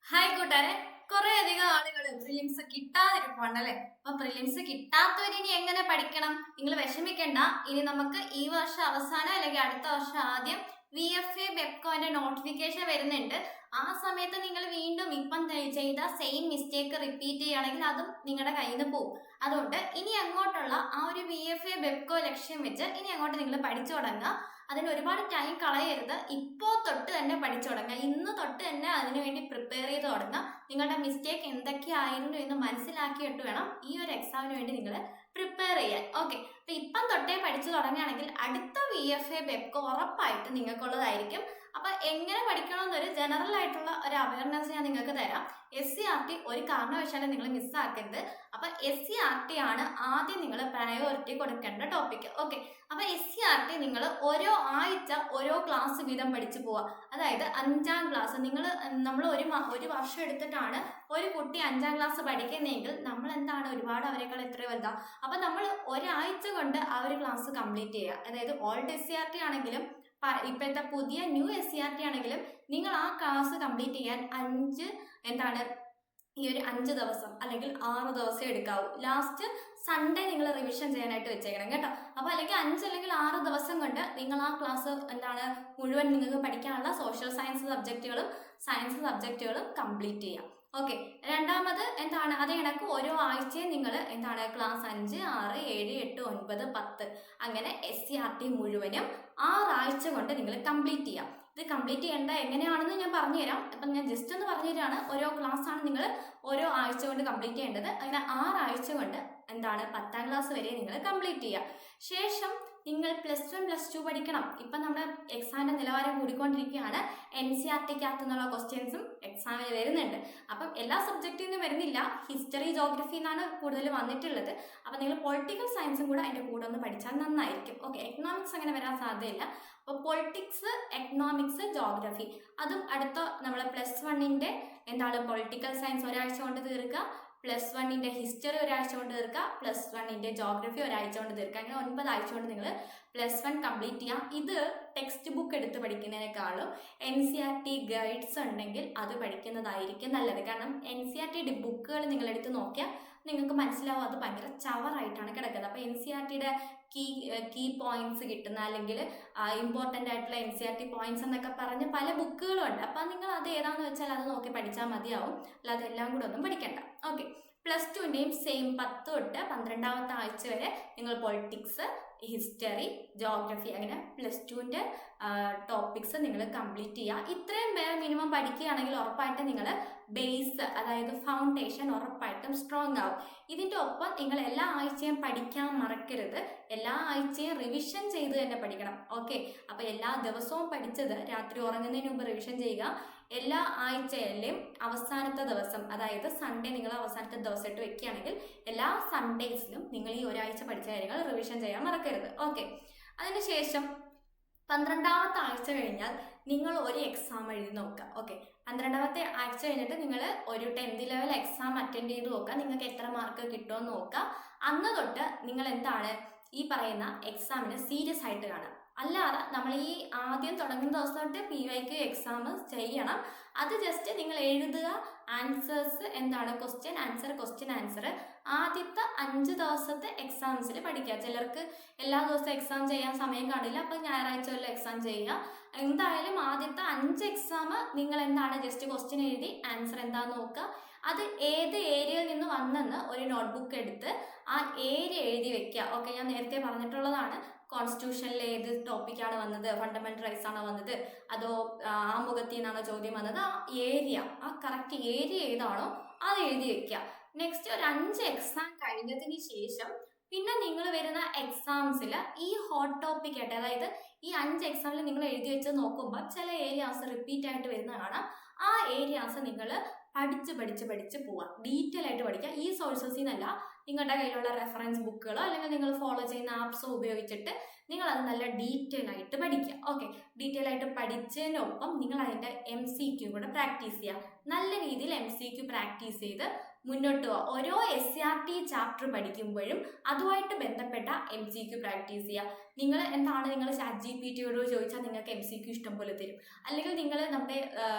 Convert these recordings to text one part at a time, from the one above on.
Hi കൂട്ടുകാരെ, കുറെ അധികം ആളുകൾ പ്രിലിംസ് കിട്ടാതിരിപ്പുണ്ടല്ലേ. അപ്പൊ പ്രിലിംസ് കിട്ടാത്തവർ ഇനി എങ്ങനെ പഠിക്കണം? നിങ്ങൾ വിഷമിക്കണ്ട. ഇനി നമുക്ക് ഈ വർഷം അവസാനം അല്ലെങ്കിൽ അടുത്ത വർഷം ആദ്യം VFA ബെപ്കോന്റെ നോട്ടിഫിക്കേഷൻ വരുന്നുണ്ട്. ആ സമയത്ത് നിങ്ങൾ വീണ്ടും ഇപ്പം ചെയ്ത സെയിം മിസ്റ്റേക്ക് റിപ്പീറ്റ് ചെയ്യുകയാണെങ്കിൽ അതും നിങ്ങളുടെ കയ്യിൽ നിന്ന് പോകും. അതുകൊണ്ട് ഇനി അങ്ങോട്ടുള്ള ആ ഒരു VFA ബെപ്കോ ലക്ഷ്യം വെച്ച് ഇനി അങ്ങോട്ട് നിങ്ങൾ പഠിച്ചു തുടങ്ങുക. അതിന് ഒരുപാട് ടൈം കളയരുത്. ഇപ്പോൾ തൊട്ട് തന്നെ പഠിച്ചു തുടങ്ങുക. ഇന്ന് തൊട്ട് തന്നെ അതിനുവേണ്ടി പ്രിപ്പയർ ചെയ്ത് തുടങ്ങുക. നിങ്ങളുടെ മിസ്റ്റേക്ക് എന്തൊക്കെയായിരുന്നു എന്ന് മനസ്സിലാക്കിയിട്ട് വേണം ഈ ഒരു എക്സാമിന് വേണ്ടി നിങ്ങൾ പ്രിപ്പയർ ചെയ്യാൻ. ഓക്കെ, അപ്പൊ ഇപ്പം തൊട്ടേ പഠിച്ചു തുടങ്ങുകയാണെങ്കിൽ അടുത്ത VFA ബെപ്കോ ഉറപ്പായിട്ട് നിങ്ങൾക്കുള്ളതായിരിക്കും. അപ്പൊ എങ്ങനെ പഠിക്കണമെന്നൊരു ജനറൽ ആയിട്ടുള്ള ഒരു അവയർനെസ് ഞാൻ നിങ്ങൾക്ക് തരാം. SCERT ഒരു കാരണവശാലും നിങ്ങൾ മിസ്സാക്കരുത്. അപ്പൊ SCERT ആണ് ആദ്യം നിങ്ങൾ പ്രയോറിറ്റി കൊടുക്കേണ്ട ടോപ്പിക്. ഓക്കെ, അപ്പൊ SCERT നിങ്ങൾ ഓരോ ആഴ്ച ഓരോ ക്ലാസ് വീതം പഠിച്ചു പോവുക. അതായത് 5ാം ക്ലാസ് നമ്മൾ ഒരു വർഷം എടുത്തിട്ടാണ് ഒരു കുട്ടി 5ാം ക്ലാസ് പഠിക്കുന്നതെങ്കിൽ നമ്മൾ എന്താണ് ഒരുപാട് അവരെക്കാൾ എത്ര വലുതാ. അപ്പൊ നമ്മൾ ഒരാഴ്ച കൊണ്ട് ആ ഒരു ക്ലാസ് കംപ്ലീറ്റ് ചെയ്യുക. അതായത് ഓൾഡ് SCERT ആണെങ്കിലും ഇപ്പോഴത്തെ പുതിയ ന്യൂ SCERT ആണെങ്കിലും നിങ്ങൾ ആ ക്ലാസ് കംപ്ലീറ്റ് ചെയ്യാൻ ഈ ഒരു 5 ദിവസം അല്ലെങ്കിൽ 6 ദിവസം എടുക്കാവൂ. ലാസ്റ്റ് സൺഡേ നിങ്ങൾ റിവിഷൻ ചെയ്യാനായിട്ട് വെച്ചേക്കണം കേട്ടോ. അപ്പോൾ അല്ലെങ്കിൽ 5 അല്ലെങ്കിൽ 6 ദിവസം കൊണ്ട് നിങ്ങൾ ആ ക്ലാസ് മുഴുവൻ നിങ്ങൾക്ക് പഠിക്കാനുള്ള സോഷ്യൽ സയൻസ് സബ്ജക്റ്റുകളും കംപ്ലീറ്റ് ചെയ്യാം. ഓക്കെ, രണ്ടാമത് അതേ കണക്ക് ഓരോ ആഴ്ചയും നിങ്ങൾ ക്ലാസ് 5, 6, 7, 8, 9, 10 അങ്ങനെ SCERT മുഴുവനും 6 ആഴ്ച കൊണ്ട് നിങ്ങൾ കംപ്ലീറ്റ് ചെയ്യാം. ഇത് കംപ്ലീറ്റ് ചെയ്യേണ്ട എങ്ങനെയാണെന്ന് ഞാൻ പറഞ്ഞുതരാം. അപ്പം ഞാൻ ജസ്റ്റ് ഒന്ന് പറഞ്ഞുതരാണ്. ഓരോ ക്ലാസ് ആണ് നിങ്ങൾ ഓരോ ആഴ്ച കൊണ്ട് കംപ്ലീറ്റ് ചെയ്യേണ്ടത്. അങ്ങനെ 6 ആഴ്ച കൊണ്ട് 10ാം ക്ലാസ് വരെ നിങ്ങൾ കംപ്ലീറ്റ് ചെയ്യുക. ശേഷം നിങ്ങൾ +1 +2 പഠിക്കണം. ഇപ്പം നമ്മുടെ എക്സാമിന്റെ നിലവാരം കൂടിക്കൊണ്ടിരിക്കുകയാണ്. NCERTക്കകത്തു നിന്നുള്ള ക്വസ്റ്റ്യൻസും എക്സാമിന് വരുന്നുണ്ട്. അപ്പം എല്ലാ സബ്ജക്റ്റിൽ നിന്നും വരുന്നില്ല. ഹിസ്റ്ററി, ജോഗ്രഫി എന്നാണ് കൂടുതൽ വന്നിട്ടുള്ളത്. അപ്പം നിങ്ങൾ പൊളിറ്റിക്കൽ സയൻസും കൂടെ അതിൻ്റെ കൂടെ ഒന്ന് പഠിച്ചാൽ നന്നായിരിക്കും. ഓക്കെ, എക്കണോമിക്സ് അങ്ങനെ വരാൻ സാധ്യതയില്ല. അപ്പോൾ പൊളിറ്റിക്സ്, എക്കണോമിക്സ്, ജോഗ്രഫി അതും അടുത്ത നമ്മൾ +1ന്റെ പൊളിറ്റിക്കൽ സയൻസ് ഒരാഴ്ച കൊണ്ട് തീർക്കുക, +1ന്റെ ഹിസ്റ്ററി ഒരാഴ്ച കൊണ്ട് തീർക്കുക, +1ന്റെ ജോഗ്രഫി ഒരാഴ്ച കൊണ്ട് തീർക്കുക. അങ്ങനെ 9 ആഴ്ച കൊണ്ട് നിങ്ങൾ +1 കംപ്ലീറ്റ് ചെയ്യാം. ഇത് ടെക്സ്റ്റ് ബുക്ക് എടുത്ത് പഠിക്കുന്നതിനേക്കാളും NCERT ഗൈഡ്സ് ഉണ്ടെങ്കിൽ അത് പഠിക്കുന്നതായിരിക്കും നല്ലത്. കാരണം NCERT ബുക്കുകൾ നിങ്ങൾ എടുത്ത് നോക്കിയാൽ നിങ്ങൾക്ക് മനസ്സിലാവും അത് ഭയങ്കര ചവറായിട്ടാണ് കിടക്കുന്നത്. അപ്പോൾ NCERTയുടെ കീ പോയിന്റ്സ് കിട്ടുന്ന അല്ലെങ്കിൽ ഇമ്പോർട്ടൻ്റ് ആയിട്ടുള്ള NCERT പോയിന്റ്സ് എന്നൊക്കെ പറഞ്ഞ് പല ബുക്കുകളും ഉണ്ട്. അപ്പം നിങ്ങൾ അത് ഏതാണെന്ന് വെച്ചാൽ അത് നോക്കി പഠിച്ചാൽ മതിയാവും. അല്ലാതെ എല്ലാം കൂടെ ഒന്നും പഠിക്കണ്ട. ഓക്കെ, +2ന്റെയും സെയിം 10 തൊട്ട് 12ാമത്തെ ആഴ്ച വരെ നിങ്ങൾ പൊളിറ്റിക്സ്, ഹിസ്റ്ററി, ജോഗ്രഫി അങ്ങനെ +2ന്റെ ടോപ്പിക്സ് നിങ്ങൾ കംപ്ലീറ്റ് ചെയ്യുക. ഇത്രയും പേരെ മിനിമം പഠിക്കുകയാണെങ്കിൽ ഉറപ്പായിട്ടും നിങ്ങൾ ബേസ് അതായത് ഫൗണ്ടേഷൻ ഉറപ്പായിട്ടും സ്ട്രോങ് ആവും. ഇതിൻ്റെ ഒപ്പം നിങ്ങൾ എല്ലാ ആഴ്ചയും പഠിക്കാൻ മറക്കരുത്. എല്ലാ ആഴ്ചയും റിവിഷൻ ചെയ്ത് തന്നെ പഠിക്കണം. ഓക്കെ, അപ്പോൾ എല്ലാ ദിവസവും പഠിച്ചത് രാത്രി ഉറങ്ങുന്നതിന് മുമ്പ് റിവിഷൻ ചെയ്യുക. എല്ലാ ആഴ്ചയിലെയും അവസാനത്തെ ദിവസം അതായത് സൺഡേ നിങ്ങൾ അവസാനത്തെ ദിവസമായിട്ട് വെക്കുകയാണെങ്കിൽ എല്ലാ സൺഡേസിലും നിങ്ങൾ ഈ ഒരാഴ്ച പഠിച്ച കാര്യങ്ങൾ റിവിഷൻ ചെയ്യാൻ മറക്കരുത്. ഓക്കെ, അതിനുശേഷം 12ാമത്തെ ആഴ്ച കഴിഞ്ഞാൽ നിങ്ങൾ ഒരു എക്സാം എഴുതി നോക്കുക. ഓക്കെ, 12ാമത്തെ ആഴ്ച കഴിഞ്ഞിട്ട് നിങ്ങൾ ഒരു 10th ലെവൽ എക്സാം അറ്റൻഡ് ചെയ്ത് നോക്കുക. നിങ്ങൾക്ക് എത്ര മാർക്ക് കിട്ടുമെന്ന് നോക്കുക. അന്ന് തൊട്ട് നിങ്ങൾ ഈ പറയുന്ന എക്സാമിന് സീരിയസ് ആയിട്ട് കാണുക. അല്ലാതെ നമ്മൾ ഈ ആദ്യം തുടങ്ങുന്ന ദിവസം തൊട്ട് PYQ എക്സാം ചെയ്യണം. അത് ജസ്റ്റ് നിങ്ങൾ എഴുതുക. ആൻസേഴ്സ് ക്വസ്റ്റ്യൻ ആൻസർ ആദ്യത്തെ 5 ദിവസത്തെ എക്സാംസിൽ പഠിക്കുക. ചിലർക്ക് എല്ലാ ദിവസവും എക്സാം ചെയ്യാൻ സമയം കാണില്ല. അപ്പം ഞായറാഴ്ച വല്ല എക്സാം ചെയ്യുക. എന്തായാലും ആദ്യത്തെ 5 എക്സാം നിങ്ങൾ ജസ്റ്റ് ക്വസ്റ്റ്യൻ എഴുതി ആൻസർ എന്താണെന്ന് നോക്കുക. അത് ഏത് ഏരിയയിൽ നിന്ന് വന്നെന്ന് ഒരു നോട്ട്ബുക്ക് എടുത്ത് ആ ഏരിയ എഴുതി വെക്കുക. ഓക്കെ, ഞാൻ നേരത്തെ പറഞ്ഞിട്ടുള്ളതാണ്. കോൺസ്റ്റിറ്റ്യൂഷനിൽ ഏത് ടോപ്പിക്കാണ് വന്നത്, ഫണ്ടമെന്റൽ റൈറ്റ്സ് ആണോ വന്നത്, അതോ ആമുഖത്തിൽ നിന്നാണോ ചോദ്യം വന്നത്, ആ കറക്റ്റ് ഏരിയ ഏതാണോ അത് എഴുതി വെക്കുക. നെക്സ്റ്റ് ഒരു 5 എക്സാം കഴിഞ്ഞതിന് ശേഷം പിന്നെ നിങ്ങൾ വരുന്ന എക്സാംസിൽ ഈ ഹോട്ട് ടോപ്പിക് ആയിട്ട് അതായത് ഈ 5 എക്സാമിൽ നിങ്ങൾ എഴുതി വെച്ച് നോക്കുമ്പോൾ ചില ഏരിയാസ് റിപ്പീറ്റ് ആയിട്ട് വരുന്ന കാണാം. ആ ഏരിയാസ് നിങ്ങൾ പഠിച്ച് പോവുക. ഡീറ്റെയിൽ ആയിട്ട് പഠിക്കുക. ഈ സോഴ്സസിൽ നിന്നല്ല, നിങ്ങളുടെ കയ്യിലുള്ള റെഫറൻസ് ബുക്കുകളോ അല്ലെങ്കിൽ നിങ്ങൾ ഫോളോ ചെയ്യുന്ന ആപ്സോ ഉപയോഗിച്ചിട്ട് നിങ്ങൾ അത് നല്ല ഡീറ്റെയിൽ ആയിട്ട് പഠിക്കുക. ഓക്കെ, ഡീറ്റെയിൽ ആയിട്ട് പഠിച്ചതിനൊപ്പം നിങ്ങൾ അതിൻ്റെ MCQ കൂടെ പ്രാക്ടീസ് ചെയ്യുക. നല്ല രീതിയിൽ MCQ പ്രാക്ടീസ് ചെയ്ത് മുന്നോട്ട് പോവുക. ഓരോ SCERT ചാപ്റ്റർ പഠിക്കുമ്പോഴും അതുമായിട്ട് ബന്ധപ്പെട്ട MCQ പ്രാക്ടീസ് ചെയ്യുക. നിങ്ങൾ ChatGPT ചോദിച്ചാൽ നിങ്ങൾക്ക് MCQ ഇഷ്ടം പോലെ തരും. അല്ലെങ്കിൽ നിങ്ങൾ നമ്മുടെ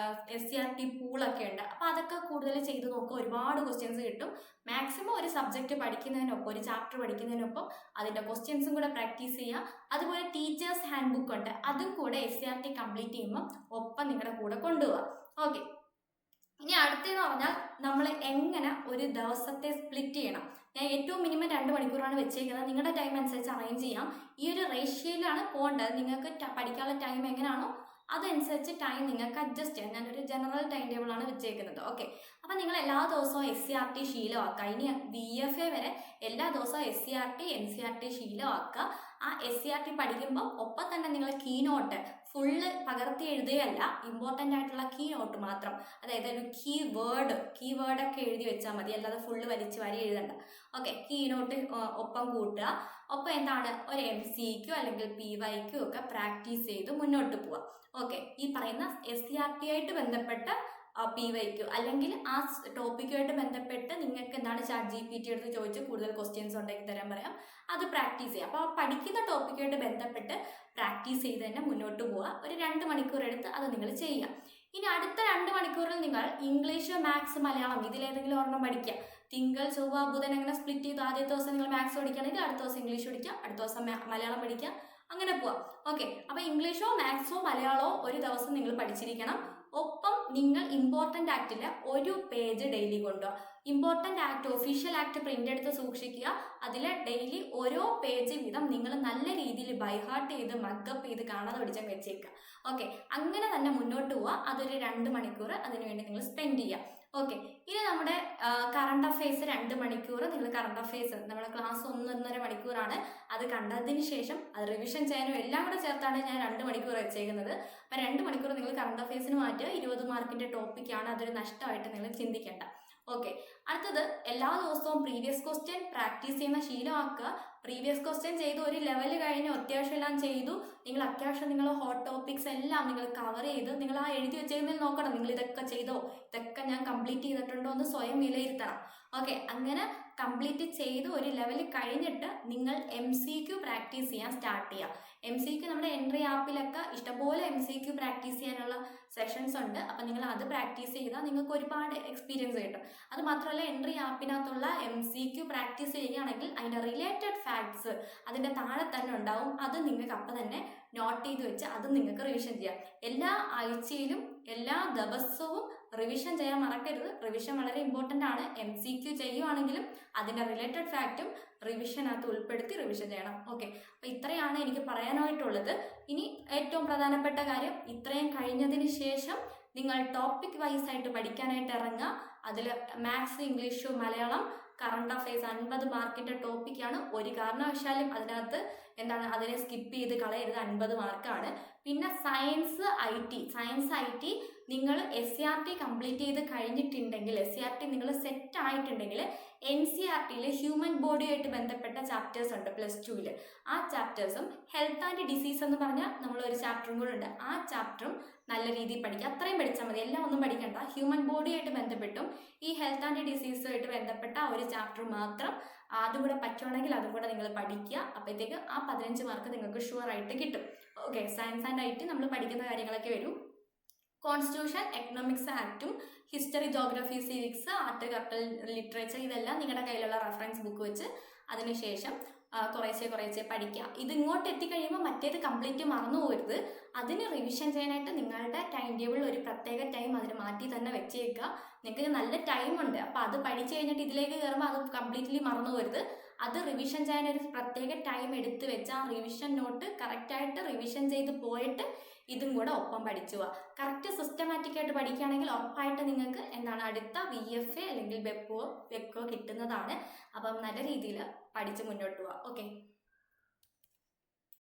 SCRT പൂളൊക്കെ ഉണ്ട്, അപ്പോൾ അതൊക്കെ കൂടുതൽ ചെയ്ത് നോക്കുക, ഒരുപാട് ക്വസ്റ്റ്യൻസ് കിട്ടും. മാക്സിമം ഒരു സബ്ജക്റ്റ് പഠിക്കുന്നതിനൊപ്പം, ഒരു ചാപ്റ്റർ പഠിക്കുന്നതിനൊപ്പം അതിൻ്റെ ക്വസ്റ്റ്യൻസും കൂടെ പ്രാക്ടീസ് ചെയ്യുക. അതുപോലെ ടീച്ചേഴ്സ് ഹാൻഡ് ബുക്ക് ഉണ്ട്, അതും കൂടെ SCRT കംപ്ലീറ്റ് ചെയ്യുമ്പോൾ ഒപ്പം നിങ്ങളുടെ കൂടെ കൊണ്ടുപോവുക. ഓക്കെ, ഇനി അടുത്തെന്ന് പറഞ്ഞാൽ നമ്മൾ എങ്ങനെ ഒരു ദിവസത്തെ സ്പ്ലിറ്റ് ചെയ്യണം. ഞാൻ ഏറ്റവും മിനിമം 2 മണിക്കൂറാണ് വെച്ചേക്കുന്നത്. നിങ്ങളുടെ ടൈം അനുസരിച്ച് അറേഞ്ച് ചെയ്യാം. ഈ ഒരു റേഷ്യോയിലാണ് പോകേണ്ടത്. നിങ്ങൾക്ക് പഠിക്കാനുള്ള ടൈം എങ്ങനെയാണോ അതനുസരിച്ച് ടൈം നിങ്ങൾക്ക് അഡ്ജസ്റ്റ് ചെയ്യാം. ഞാനൊരു ജനറൽ ടൈം ടേബിളാണ് വെച്ചേക്കുന്നത്. ഓക്കെ, അപ്പം നിങ്ങൾ എല്ലാ ദിവസവും SCRT ശീലമാക്കുക. ഇനി BFA വരെ എല്ലാ ദിവസവും SCRT NCERT ശീലമാക്കുക. ആ SCRT പഠിക്കുമ്പോൾ ഒപ്പം തന്നെ നിങ്ങൾ കീ നോട്ട് ഫുള്ള് പകർത്തി എഴുതുകയല്ല, ഇമ്പോർട്ടൻ്റ് ആയിട്ടുള്ള കീ നോട്ട് മാത്രം, അതായത് ഒരു കീ വേർഡൊക്കെ എഴുതി വെച്ചാൽ മതി, അല്ലാതെ ഫുള്ള് വലിച്ച് വാരി എഴുതണ്ട. ഓക്കെ, കീ നോട്ട് ഒപ്പം കൂട്ടുക. ഒപ്പം എന്താണ് ഒരു MCQ അല്ലെങ്കിൽ PYQ ഒക്കെ പ്രാക്ടീസ് ചെയ്ത് മുന്നോട്ട് പോവുക. ഓക്കെ, ഈ പറയുന്ന SCRT ആയിട്ട് ബന്ധപ്പെട്ട PYQ അല്ലെങ്കിൽ ആ ടോപ്പിക്കുമായിട്ട് ബന്ധപ്പെട്ട് നിങ്ങൾക്ക് എന്താണ് ChatGPT എടുത്ത് ചോദിച്ച് കൂടുതൽ ക്വസ്റ്റ്യൻസ് ഉണ്ടെങ്കിൽ തരാൻ പറയാം, അത് പ്രാക്ടീസ് ചെയ്യുക. അപ്പോൾ ആ പഠിക്കുന്ന ടോപ്പിക്കുമായിട്ട് ബന്ധപ്പെട്ട് പ്രാക്ടീസ് ചെയ്ത് തന്നെ മുന്നോട്ട് പോവുക. ഒരു 2 മണിക്കൂർ എടുത്ത് അത് നിങ്ങൾ ചെയ്യുക. ഇനി അടുത്ത 2 മണിക്കൂറിൽ നിങ്ങൾ ഇംഗ്ലീഷ്, മാത്സ്, മലയാളം ഇതിലേതെങ്കിലും ഒരെണ്ണം പഠിക്കുക. തിങ്കൾ, ചൊവ്വ, ബുധൻ അങ്ങനെ സ്പ്ലിറ്റ് ചെയ്ത് ആദ്യത്തെ ദിവസം നിങ്ങൾ മാത്സ് പഠിക്കുകയാണെങ്കിൽ അടുത്ത ദിവസം ഇംഗ്ലീഷ് പഠിക്കുക, അടുത്ത ദിവസം മലയാളം പഠിക്കുക, അങ്ങനെ പോവാം. ഓക്കെ, അപ്പോൾ ഇംഗ്ലീഷോ മാത്സോ മലയാളമോ ഒരു ദിവസം നിങ്ങൾ പഠിച്ചിരിക്കണം. ഒപ്പം നിങ്ങൾ ഇമ്പോർട്ടൻ്റ് ആക്ടിലെ ഒരു പേജ് ഡെയിലി കൊണ്ടുപോകുക. Important act, official act print എടുത്ത് സൂക്ഷിക്കുക. അതിലെ ഡെയിലി ഓരോ പേജ് വീതം നിങ്ങൾ നല്ല രീതിയിൽ ബൈഹാർട്ട് ചെയ്ത് മക്കപ്പ് ചെയ്ത് കാണാതെ പഠിച്ചാൽ വെച്ചേക്കുക. ഓക്കെ, അങ്ങനെ തന്നെ മുന്നോട്ട് പോവുക. അതൊരു 2 മണിക്കൂർ അതിനുവേണ്ടി നിങ്ങൾ സ്പെൻഡ് ചെയ്യുക. ഓക്കെ, ഇനി നമ്മുടെ കറണ്ട് അഫെയർസ് 2 മണിക്കൂർ നിങ്ങൾ കറണ്ട് അഫെയർസ് നമ്മുടെ ക്ലാസ് 1.5 മണിക്കൂറാണ്. അത് കണ്ടതിന് ശേഷം അത് റിവിഷൻ ചെയ്യാനും എല്ലാം കൂടെ ചേർത്താണ് ഞാൻ 2 മണിക്കൂർ വെച്ചേക്കുന്നത്. അപ്പം 2 മണിക്കൂർ നിങ്ങൾ കറണ്ട് അഫെയർസിന് മാറ്റുക. 20 മാർക്കിൻ്റെ ടോപ്പിക്കാണ്, അതൊരു നഷ്ടമായിട്ട് നിങ്ങൾ ചിന്തിക്കേണ്ട. ഓക്കെ, അടുത്തത് എല്ലാ ദിവസവും പ്രീവിയസ് ക്വസ്റ്റ്യൻ പ്രാക്ടീസ് ചെയ്യുന്ന ശീലമാക്കുക. പ്രീവിയസ് ക്വസ്റ്റ്യൻ ചെയ്ത് ഒരു ലെവൽ കഴിഞ്ഞ് അത്യാവശ്യം എല്ലാം ചെയ്തു, നിങ്ങൾ അത്യാവശ്യം നിങ്ങൾ ഹോട്ട് ടോപ്പിക്സ് എല്ലാം നിങ്ങൾ കവർ ചെയ്ത് നിങ്ങൾ ആ എഴുതി വെച്ചേക്കുന്നതിൽ നോക്കണം, നിങ്ങൾ ഇതൊക്കെ ചെയ്തോ, ഇതൊക്കെ ഞാൻ കംപ്ലീറ്റ് ചെയ്തിട്ടുണ്ടോ എന്ന് സ്വയം വിലയിരുത്തണം. ഓക്കെ, അങ്ങനെ കംപ്ലീറ്റ് ചെയ്ത് ഒരു ലെവൽ കഴിഞ്ഞിട്ട് നിങ്ങൾ MCQ പ്രാക്ടീസ് ചെയ്യാൻ സ്റ്റാർട്ട് ചെയ്യുക. MCQ നമ്മുടെ എൻട്രി ആപ്പിലൊക്കെ ഇഷ്ടംപോലെ MCQ പ്രാക്ടീസ് ചെയ്യാനുള്ള സെഷൻസ് ഉണ്ട്. അപ്പം നിങ്ങൾ അത് പ്രാക്ടീസ് ചെയ്താൽ നിങ്ങൾക്ക് ഒരുപാട് എക്സ്പീരിയൻസ് കിട്ടും. അത് മാത്രമല്ല, എൻട്രി ആപ്പിനകത്തുള്ള MCQ പ്രാക്ടീസ് ചെയ്യുകയാണെങ്കിൽ അതിൻ്റെ റിലേറ്റഡ് ഫാക്ട്സ് അതിൻ്റെ താഴെ തന്നെ ഉണ്ടാവും. അത് നിങ്ങൾക്ക് അപ്പം തന്നെ നോട്ട് ചെയ്ത് വെച്ച് അത് നിങ്ങൾക്ക് റിവിഷൻ ചെയ്യാം. എല്ലാ ആഴ്ചയിലും എല്ലാ ദിവസവും റിവിഷൻ ചെയ്യാൻ മറക്കരുത്. റിവിഷൻ വളരെ ഇമ്പോർട്ടൻ്റ് ആണ്. MCQ ചെയ്യുവാണെങ്കിലും അതിൻ്റെ റിലേറ്റഡ് ഫാക്റ്റും റിവിഷനകത്ത് ഉൾപ്പെടുത്തി റിവിഷൻ ചെയ്യണം. ഓക്കെ, അപ്പോൾ ഇത്രയാണ് എനിക്ക് പറയാനായിട്ടുള്ളത്. ഇനി ഏറ്റവും പ്രധാനപ്പെട്ട കാര്യം, ഇത്രയും കഴിഞ്ഞതിന് ശേഷം നിങ്ങൾ ടോപ്പിക് വൈസ് ആയിട്ട് പഠിക്കാനായിട്ട് ഇറങ്ങുക. അതിൽ maths, English, Malayalam, current affairs 50 മാർക്കിൻ്റെ ടോപ്പിക്കാണ്. ഒരു കാരണവശാലും അതിനകത്ത് അതിനെ സ്കിപ്പ് ചെയ്ത് കളയരുത്, 50 മാർക്കാണ്. പിന്നെ സയൻസ് ഐ ടി നിങ്ങൾ SCRT കംപ്ലീറ്റ് ചെയ്ത് കഴിഞ്ഞിട്ടുണ്ടെങ്കിൽ, SCRT നിങ്ങൾ സെറ്റ് ആയിട്ടുണ്ടെങ്കിൽ NCERTയിൽ ഹ്യൂമൻ ബോഡിയായിട്ട് ബന്ധപ്പെട്ട ചാപ്റ്റേഴ്സ് ഉണ്ട് +2ൽ. ആ ചാപ്റ്റേഴ്സും ഹെൽത്ത് ആൻഡ് ഡിസീസ് എന്ന് പറഞ്ഞാൽ നമ്മളൊരു ചാപ്റ്ററും കൂടെ ഉണ്ട്. ആ ചാപ്റ്ററും നല്ല രീതിയിൽ പഠിക്കുക. അത്രയും പഠിച്ചാൽ മതി, എല്ലാം ഒന്നും പഠിക്കണ്ട. ഹ്യൂമൻ ബോഡിയായിട്ട് ബന്ധപ്പെട്ടും ഈ ഹെൽത്ത് ആൻഡ് ഡിസീസുമായിട്ട് ബന്ധപ്പെട്ട ഒരു ചാപ്റ്റർ മാത്രം അതും കൂടെ പറ്റുവാണെങ്കിൽ അതും കൂടെ നിങ്ങൾ പഠിക്കുക. അപ്പോഴത്തേക്ക് ആ 15 മാർക്ക് നിങ്ങൾക്ക് ഷുവർ ആയിട്ട് കിട്ടും. ഓക്കെ, സയൻസ് ആൻഡ് IT നമ്മൾ പഠിക്കുന്ന കാര്യങ്ങളൊക്കെ വരും. കോൺസ്റ്റിറ്റ്യൂഷൻ, എക്കണോമിക്സ് ആക്റ്റും, history, geography, civics, art, culture, literature ഇതെല്ലാം നിങ്ങളുടെ കയ്യിലുള്ള റെഫറൻസ് ബുക്ക് വെച്ച് അതിനുശേഷം കുറേശ്ശെ പഠിക്കുക. ഇത് ഇങ്ങോട്ട് എത്തിക്കഴിയുമ്പോൾ മറ്റേത് കംപ്ലീറ്റ് മറന്നു പോകരുത്. അതിന് റിവിഷൻ ചെയ്യാനായിട്ട് നിങ്ങളുടെ ടൈം ടേബിളിൽ ഒരു പ്രത്യേക ടൈം അതിന് മാറ്റി തന്നെ വെച്ചേക്കുക. നിങ്ങൾക്ക് നല്ല ടൈമുണ്ട്. അപ്പോൾ അത് പഠിച്ചു കഴിഞ്ഞിട്ട് ഇതിലേക്ക് കയറുമ്പോൾ അത് കംപ്ലീറ്റ്ലി മറന്നു പോകരുത്. അത് റിവിഷൻ ചെയ്യാൻ ഒരു പ്രത്യേക ടൈം എടുത്ത് വെച്ച് ആ റിവിഷൻ നോട്ട് കറക്റ്റായിട്ട് റിവിഷൻ ചെയ്ത് പോയിട്ട് ഇതും കൂടെ ഒപ്പം പഠിച്ചു പോവുക. കറക്റ്റ് സിസ്റ്റമാറ്റിക് ആയിട്ട് പഠിക്കുകയാണെങ്കിൽ ഉറപ്പായിട്ട് നിങ്ങൾക്ക് അടുത്ത VFA അല്ലെങ്കിൽ വെക്കോ കിട്ടുന്നതാണ്. അപ്പം നല്ല രീതിയിൽ പഠിച്ച് മുന്നോട്ട് പോവുക. ഓക്കെ.